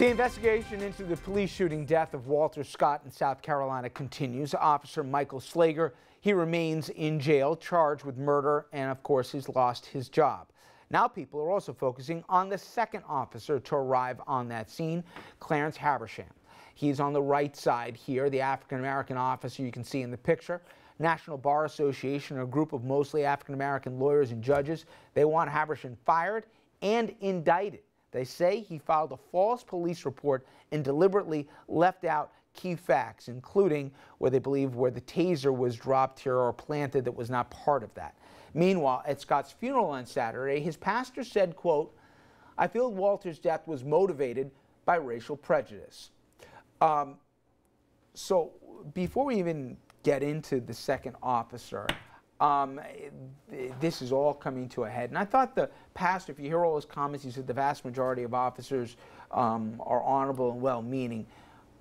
The investigation into the police shooting death of Walter Scott in South Carolina continues. Officer Michael Slager, he remains in jail, charged with murder, and of course he's lost his job. Now people are also focusing on the second officer to arrive on that scene, Clarence Habersham. He's on the right side here, the African-American officer you can see in the picture. National Bar Association, a group of mostly African-American lawyers and judges, they want Habersham fired and indicted. They say he filed a false police report and deliberately left out key facts, including where they believe where the taser was dropped here or planted that was not part of that. Meanwhile, at Scott's funeral on Saturday, his pastor said, quote, "I feel Walter's death was motivated by racial prejudice." So before we even get into the second officer, this is all coming to a head. And I thought the pastor, if you hear all his comments, he said the vast majority of officers are honorable and well-meaning.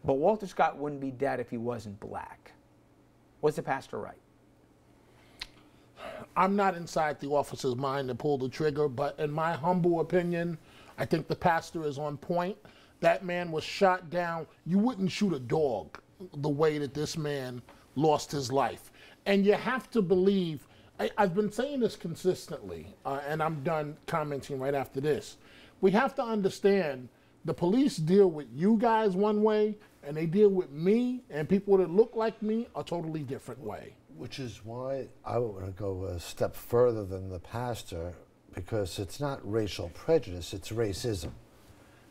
But Walter Scott wouldn't be dead if he wasn't black. Was the pastor right? I'm not inside the officer's mind to pull the trigger, but in my humble opinion, I think the pastor is on point. That man was shot down. You wouldn't shoot a dog the way that this man lost his life. And you have to believe, I've been saying this consistently, and I'm done commenting right after this. We have to understand the police deal with you guys one way, and they deal with me and people that look like me a totally different way. Which is why I want to go a step further than the pastor, because it's not racial prejudice, it's racism.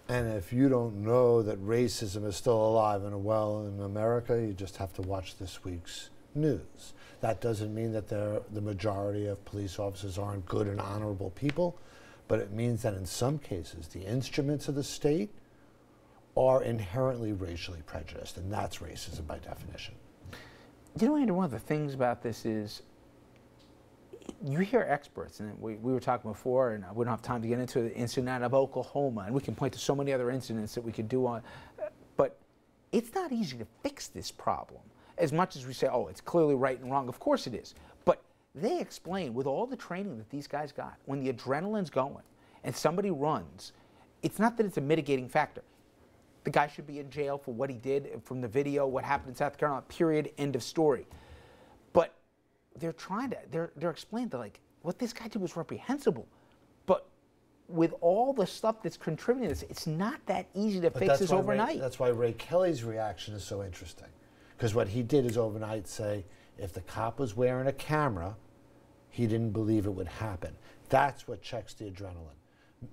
And if you don't know that racism is still alive and well in America, you just have to watch this week's news. That doesn't mean that the majority of police officers aren't good and honorable people, but it means that in some cases, the instruments of the state are inherently racially prejudiced, and that's racism by definition. You know, Andrew, one of the things about this is you hear experts, and we were talking before, and we don't have time to get into the incident of Oklahoma, and we can point to so many other incidents that we could do on, but it's not easy to fix this problem. As much as we say, oh, it's clearly right and wrong, of course it is. But they explain, with all the training that these guys got, when the adrenaline's going and somebody runs, it's not that it's a mitigating factor. The guy should be in jail for what he did from the video, what happened in South Carolina, period, end of story. But they're trying to, they're explaining that, like, what this guy did was reprehensible. But with all the stuff that's contributing to this, it's not that easy to fix this overnight. That's why Ray Kelly's reaction is so interesting. Because what he did is overnight say, if the cop was wearing a camera, he didn't believe it would happen. That's what checks the adrenaline.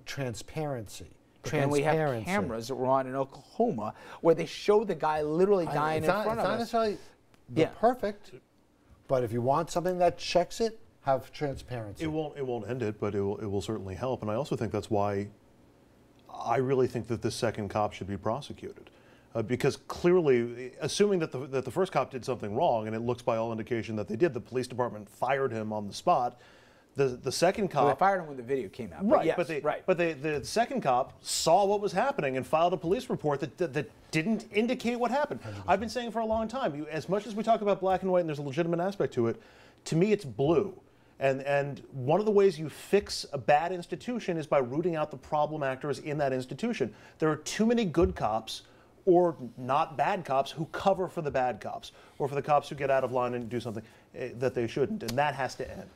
Transparency. And we have cameras that were on in Oklahoma where they show the guy literally dying in front of us. It's not necessarily perfect, but if you want something that checks it, have transparency. It won't end it, but it will certainly help. And I also think that's why I really think that this second cop should be prosecuted. Because clearly, assuming that the first cop did something wrong, and it looks by all indication that they did, the police department fired him on the spot. The second cop... Well, they fired him when the video came out. Right, yes, but the second cop saw what was happening and filed a police report that didn't indicate what happened. 100%. I've been saying for a long time, as much as we talk about black and white and there's a legitimate aspect to it, to me it's blue. And one of the ways you fix a bad institution is by rooting out the problem actors in that institution. There are too many good cops or not bad cops who cover for the bad cops, or for the cops who get out of line and do something that they shouldn't, and that has to end.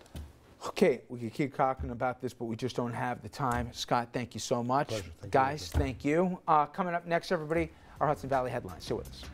Okay, we could keep talking about this, but we just don't have the time. Scott, thank you so much. Pleasure. Guys, thank you. Coming up next, everybody, our Hudson Valley headlines. Stay with us.